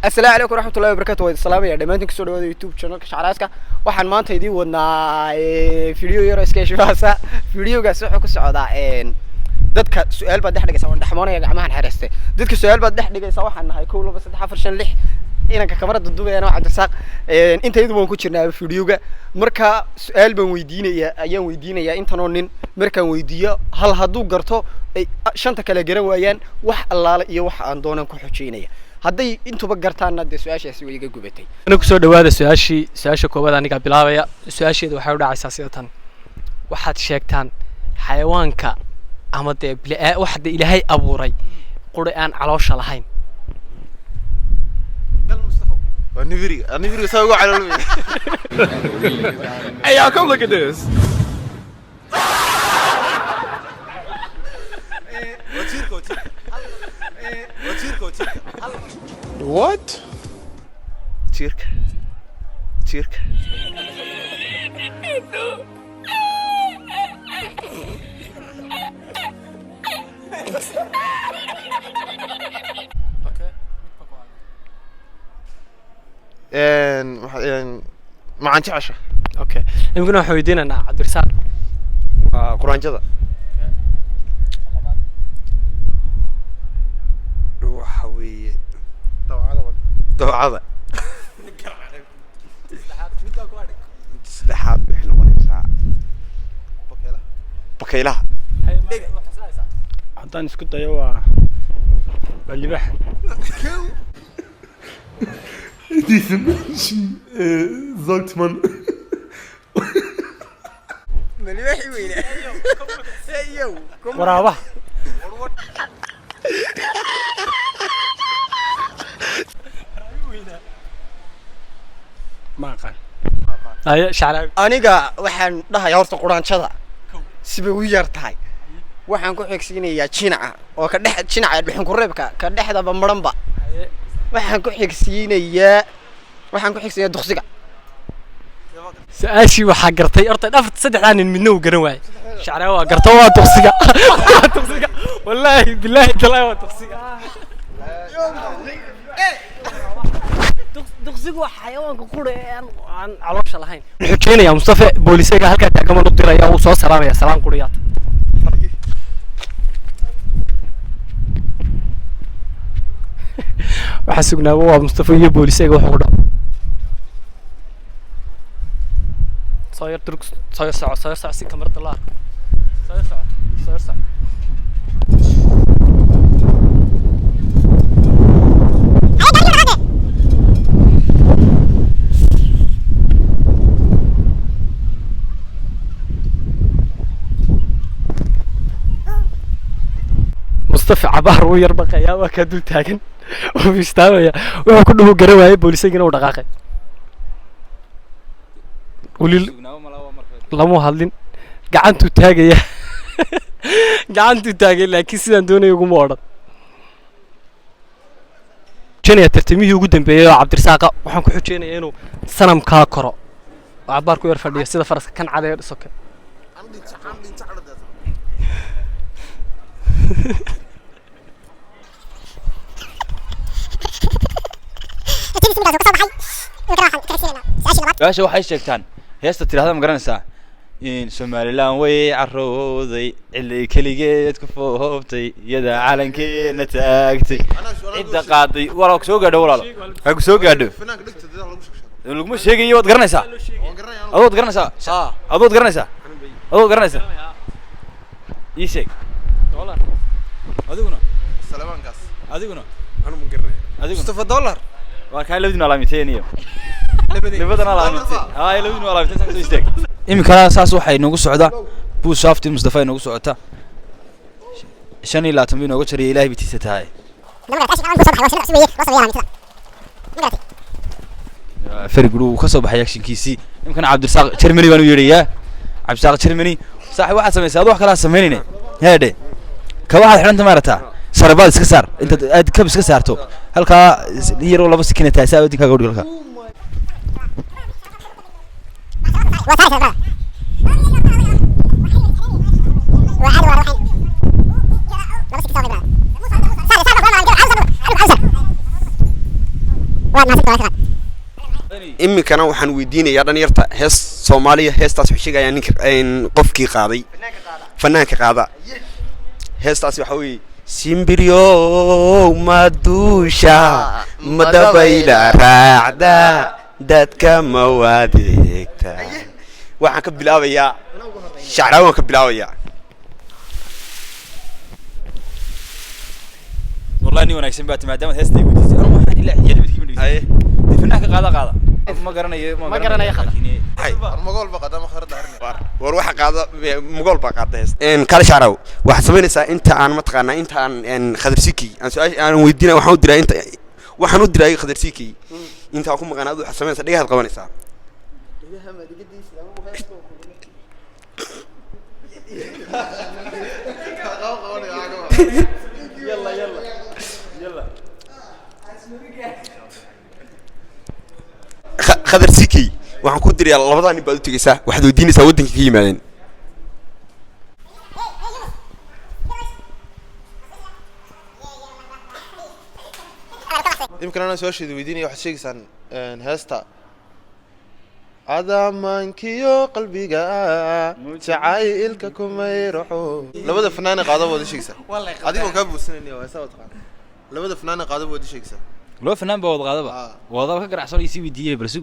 السلام عليكم ورحمة الله وبركاته. السلام يا دمانتين كسر هذا يوتيوب channel كشعراسك waxaan maanta idin wadnaa video yar iska shaqeysa videogaas wuxuu ku socdaa dadka su'aal baad dhex waan dhaxmoonaya gacmahan xariistay dadka su'aal baad dhex dhigaysa waxaan nahay 1 2 3 4 5 6 inanka kamarada duubaya waa Cabdirasaaq intaydu waan ku jirnaa videoga marka su'aal baan weydiinaya intan oo nin markaan weydiiyo hal haduu garto ay shanta kala garan waayaan wax allaala iyo wax aan doonan ku xoojinaya hadday intuba gartaana de su'aashaasi way iga gubatay ana ku soo dhawaada su'aasha koobad aniga bilaabaya su'aasheedu waxay u dhacaysaa sida tan waxaad sheegtaan xayawaanka ama de waxa ilaahay abuuray qori aan caloosha lahayn dal Mustafa aniviri soo ugu caloolay Hey y'all, come look at this. What? Circa. okay ما عندي عشاء. okay يمكن waxaan weydiinanaa Cabdirasaaq قرانجada. waxa weeye dawcada saddexaad wixii noqonaysaa bakaylaha haddaan isku dayo waa libax Diese Menschen sagt man malibaxi weyna ayow waraabaha ma aqaan ay shacab aniga waxaan dhahay horta quraanjada sibay u yar tahay waxaan ku xigsiinayaa jinaca oo ka dhex jinaca dhixin ku reebka ka dhexdaba maranba waxaan ku xigsiinayaa duqsiga su'aashii waxa gartay horta dhaft saddexdan nin midna uu garan waayay shacab waa gartay waa duqsiga wallahi billahi talaa waa duqsiga duqsigu waa xayawaanka quri aan caloosha lahayn xujeenaya Mustafa booliska halka taagama u diraya uu soo salaamaya salaam quriyaad waxa sugnaa waa Mustafa iyo booliska wuxuu dhaw صاير ترك صاير ساعة سي كاميرا الله صاير ساعة مصطفى عبار ويربق يا وكادو تاجن وبيستاوي وكله جرواي بوليسينا ودقاقه ولي لما هالين قعنتو تاجي لكن سيدان دوني ugu moodad janiya tartimihi ugu dambeeyay Cabdirasaaq waxaan ku xujeenayaa inuu sanamka koro abaar ku yar fadhiyo sida faraska kan cadeey dhisoke gaasha waxay sheegtaan heesta tiraahdo ma garanaysaa in Soomaaliland way carooday ilaa kaligeed ku foofay iyada calankeena taagtay cidda qaaday walaal soo gaadho walaal ha ku soo gaadho lagu sheegayo wad garanaysaa adood garanaysaa ii sheeg dollar adiguna salaamaankaas adiguna anu ma garanay Mustafa dollar waa ka labadina laamiteeniyo labadana laamiteeniyo labadina laamiteeniyo soo istaag imika saas waxay nagu socda buu shaafti Mustafa nagu socota 25 inooga jariyo Ilaahay bitiisa tahay فريق كسب حياك شنكيسي يمكن عبد الرزاق جرماني بانو يريا عبد الرزاق جرماني صاحب واحد سميسا هذا كلا سمينينه هادي كواحد حنت مارتا سربال اسك سار انت كب اسك سارتو halka yar oo laba sikina taasa wadinka gowdhi halka iminkana waxaan weydiinayaa dhalinyarta hees Soomaaliya heestaas wuxuu sheegayaa ninka qofkii qaaday fanaanka qaada heestaas waxa weeye Simbiryo madusha madabayla raacda dadka mawadeegta waxaan ka bilaabayaa shacraw waan ka bilaabayaa والله إني وناكسين بات ما دام هستي ودي أنا ما حد إلا يجيب كيف ندي أيه فناك قاعدة ما قرنا يا خلا هاي المقول بقى ده ما خرد هرني وروح قاعدة مقول بقى قاعدة إن كل شعراو واحد سميني سا أنت عن متقنا أنت عن إن خدرسيكي أنا سؤال أنا ودينا وحنود درا أنت وحنود درا خدرسيكي أنت أكون مقنا واحد سميني سا ليه هتقوني سا يلا يلا يلا خدرسيكي waxaan ku diriyaa labada nin baad u tagaysaa waxaad weydiinaysaa wadanka ka yimaadeen يمكن أنا سؤال شيء ويديني واحد شيء سان هستا عدمان كيو قلبي جا تعايلك كم يروحوا لبدا فنان قاضي ودي شيء سان والله قاضي وكاب السنين يا سوت قان لبدا فنان قاضي ودي شيء سان لو فنان بود قاضي وضع كجرع صار يسوي دي برسو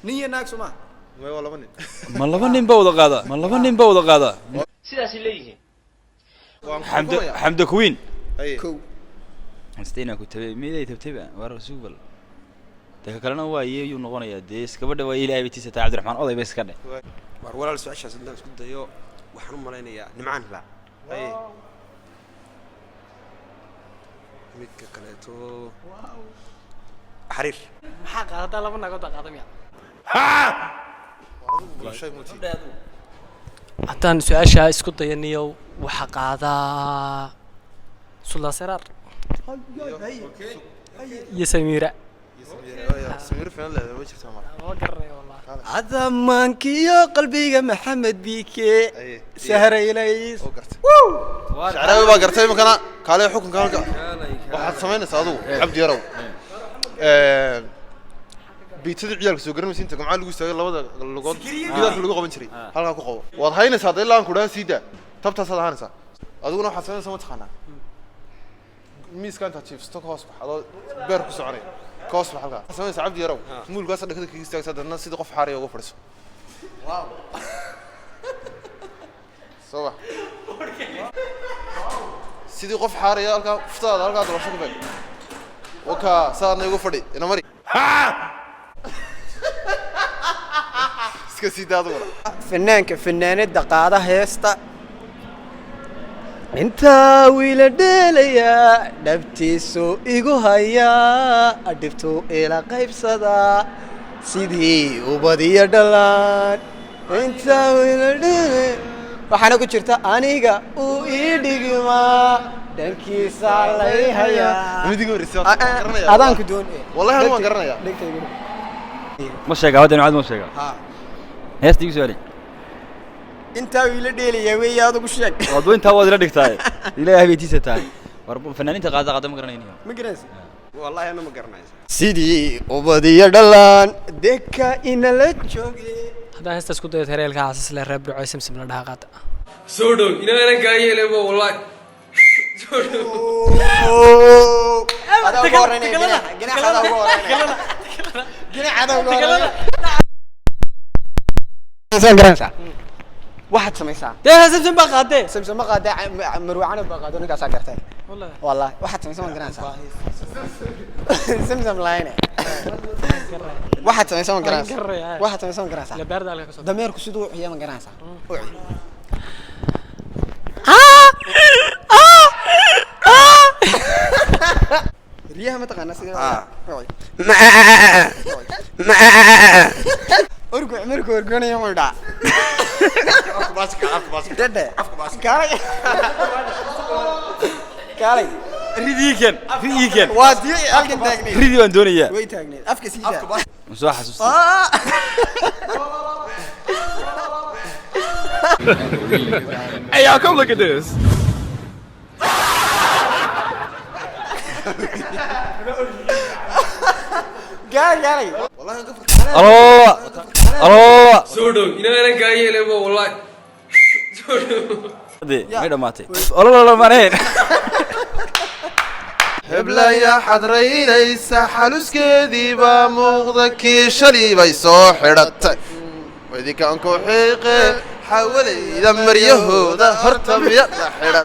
نية ناكسو ما ما والله مني ما لبنان بود قاضي ما لبنان بود قاضي sidaas leeyihiin حمد كوين أي استينا كنت ميدا تبتبع ورسول بل تكلنا هو يجي نقونا يا ديس كبر ده ويلي بيتي ستة عبد الرحمن الله بس كده ولا السؤال شاذ الناس كده يو وحنا مالنا يا نمعان لا أي ميت كلاتو حرير maxaa qaadataa laba nagood qaadamiya شيء موتي haddaan su-aasha isku dayaniyo waxa qaadaa Sultan Seraar iyo Samira سمير فين لا وجهك تمام ma garanayo wallahi عدمانكيو قلبي محمد بيكي أي سهر إليس وقرت شعراوي بقى قرتي مكان كالي حكم كان واحد سمينا صادو عبد يرو بيتدي عيالك سو غرمس انت جمعه لو استاغ لبدا لوقود جيدك لو قبن جري halka ku qabo wad haynaysa hadii laan ku dhaha siida tabta sadahanaysa adiguna waxa sameeyay sama taqaana miiskan ta chief stock house baxdo beer ku soconay koos halka sameeyay abdi yarow mulkaas dhakada kaga istaagta dadna sida qof xaariyo ugu fadhiso waaw sawa sidii qof xaariyo halka futaada halka doorasho ku bag waka saarna ugu fadhi ina mari فنانك فنانة دقادة هيستا انت ويلا ديليا دبتي سو ايغو هيا ادبتو الى قيب صدا سيدي وبدي دلان انت ويلا ديليا waxaana ku jirta aniga uu ii dhigma dhankiisa lay haya midiga risoo adaan ku doon wallahi aan garanaya ما شجع هذا نوع ما شجع ها هستي سؤالي inta wiila dheelaya way aad ugu sheeg وضو انت هو اللي دكتاي إلى هبيتي ستاي ورب فنانين تقاعد قدام قرنيني ma garanaysa والله أنا ما قرنايس sidii ubadiyo dhalaan deka inala jooge haddaan heesta isku dayo tareelka xaasas le reeb dhuco simsim la dhaha qaata soo dhow inaanan kaa yeelebo wallahi soo dhow ada ugu horeynaya ginaxada ugu horeynaya ginaxada ugu horeynaya saan garanaysaa waxaad samaysaa dee simsim baa qaadee samsam ma qaadee marwaacana baa qaado ninkaasaa gartay wallahi waxaad samaysaa waan garanaysaa samsam line waxaad samaysaa waan garanaysaa waxaad samaysaa waan garanaysaa la baarda halka ka soo dameerku siduu u ciyaama garanaysaa riyaha ma taqaanaa sida orgu markuu orgonayo ma dhaa dede kaalay ريديكن waa tii halkan taagneed ريدي وان دونيا way taagneed afka sii daa مسوا حسوس Hey, y'all, come look at this. gaalay wallahi aan ka fakar الله الله soo dhow inaanan kaa yeelebo wallahi soo dhow ما دماتي الله الله مانين heblaya xadraynaysa xaluskeedii baa muuqda kii shalay bay soo xidhatay idinkaan ku xiiqe xawalayda maryahooda horta miya la xidhan